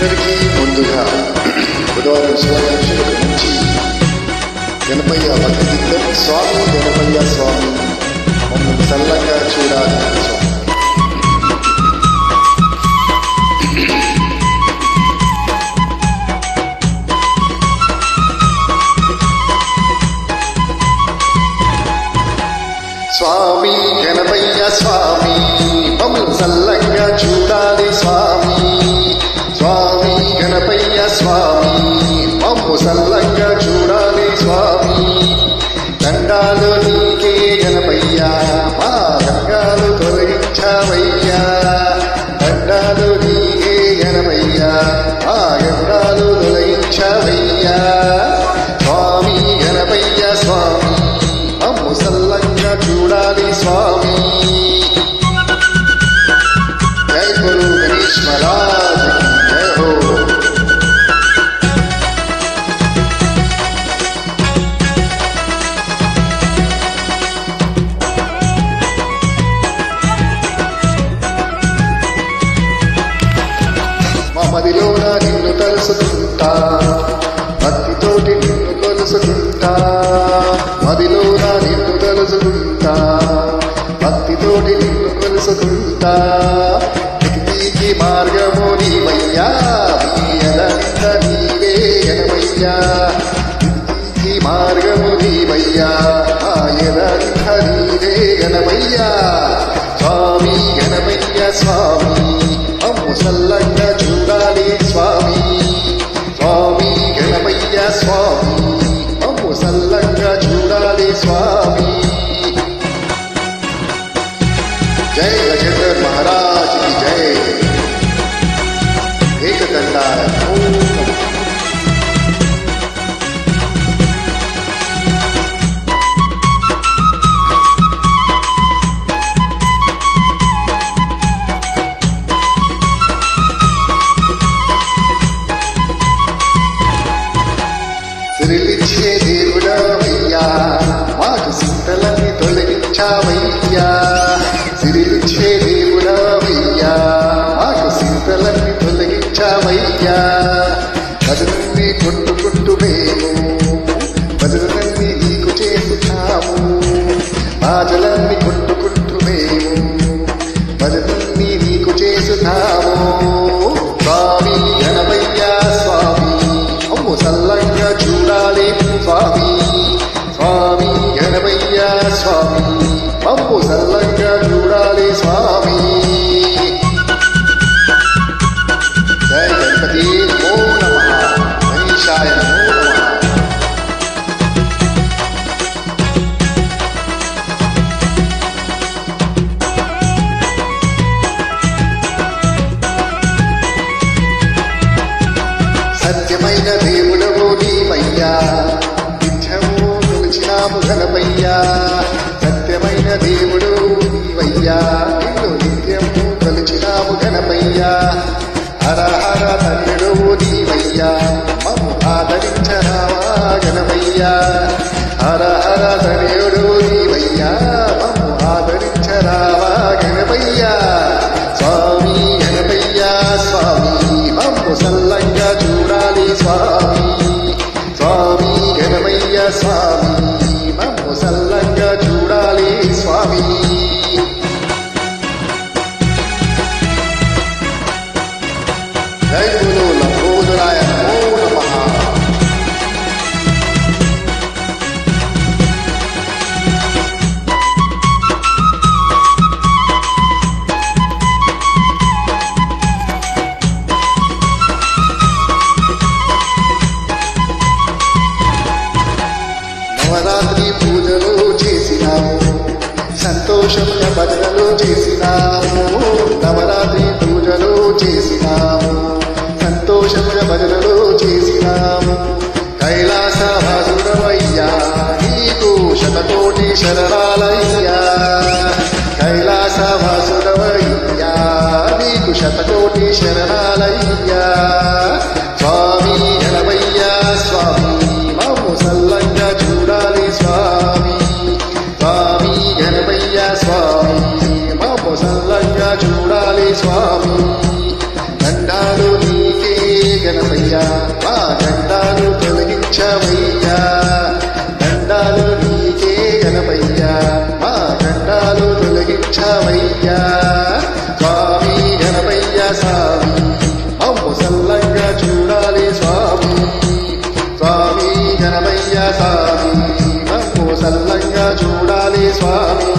అందరికీ ముందుగా బుధవారం శుభాకాంక్షలకు నుంచి గణపయ్య భక్తిగీతం. స్వామి గణపయ్య స్వామి మమ్మల్ని చల్లగా చూడాలి స్వామి గణపయ్య స్వామి మమ్మల్ని చల్లగా చూడాలి స్వామి. స్వామి గణపయ్య స్వామి మమ్ము చల్లగా చూడాలి స్వామి. దండాలు నీకే గణపయ్య మా రంగాలు తొలగించవయ్యా. దండాలు నీకే గణపయ్య మా గండాలు తొలగించవయ్యా. స్వామి గణపయ్య స్వామి మమ్ము చల్లగా చూడాలి స్వామి. జై గురు గణేష్ మహారాజ్ జై హో. మా మదిలోన నిన్ను తలుసుకుంటా, భక్తితోటి నిన్ను కొలుసుకుంటా. మదిలోన నిన్ను తలుసుకుంటా, భక్తితోటి నిన్ను కొలుసుకుంటా. భక్తికి మార్గము నీవయ్యా, నీయనంత నీవే గణపయ్యా. భక్తికి మార్గము నీవయ్యా, ఆయనంత నీవే గణపయ్యా. స్వామి గణపయ్య స్వామి మమ్ము చల్లగా చూడాలి స్వామి. స్వామి గణపయ్య స్వామి మమ్ము చల్లగా చూడాలి స్వామి. జై గజేంద్ర మహారాజ్ की जय. एक दंडार సిరిలిచ్చే దేవుడవయ్యా, మాకు సింతలన్నీ తొలగించావయ్యా. సిరిలిచ్చే దేవుడవయ్యా, మాకు సింతలన్నీ తొలగించావయ్యా. భజనల్ని కొట్టుకుంటూ మేము భజనల్ని నీకు చేస్తున్నాము. బాజలన్నీ కొట్టుకుంటూ మేము భజనల్ని నీకు చేస్తున్నాము. స్వామి గణపయ్య స్వామి మమ్ము చల్లగా చూడాలి స్వామి. స్వామి గణపయ్య స్వామి మమ్ము చల్లగా చూడాలి స్వామి. జై గణపతి నమో నమః, గణేశాయ నమో నమః. సత్యమైన దేవుడవు నీవయ్యా, నిత్యము కొలిచినాము గణపయ్యా. సత్యమైన దేవుడు నీవయ్యా, నిన్ను నిత్యము కొలిచినాము గణపయ్యా. హర హర తండ్రుడు నీవయ్యా, మమ్ము ఆదరించరావా గణపయ్యా. హర హర తండ్రుడు నీవయ్యా, మమ్ము ఆదరించరావా గణపయ్యా. స్వామి గణపయ్య స్వామి మమ్ము చల్లగా చూడాలి స్వామి. స్వామి గణపయ్య స్వామి మమ్ము చల్లగా చూడాలి స్వామి. జై గురు లంబోదరాయ నమో నమః. నవరాత్రి పూజలు చేసినాము, సంతోషంగా భజనలు చేసినాము. నవరాత్రి పూజలు చేసినాము, సంతోషంగా భజనలు చేసినాము. కైలాసవాసుడవయ్యా, నీకు శతకోటి శరణాలయ్యా. కైలాసవాసుడవయ్యా, నీకు శతకోటి శరణాలయ్యా. స్వామి గణపయ్య స్వామి మమ్ము చల్లగా చూడాలి స్వామి. స్వామి గణపయ్య స్వామి మమ్ము చల్లగా చూడాలి స్వామి. దండాలు నీకే తొలగించవయ్యా దండాలు నీకే గణపయ్యా మా దండాలు తొలగించవయ్యా స్వామి గణపయ్య స్వామి మమ్ము సల్లంగా చూడాలి స్వామి స్వామి గణపయ్య స్వామి మమ్ము సల్లంగా చూడాలి స్వామి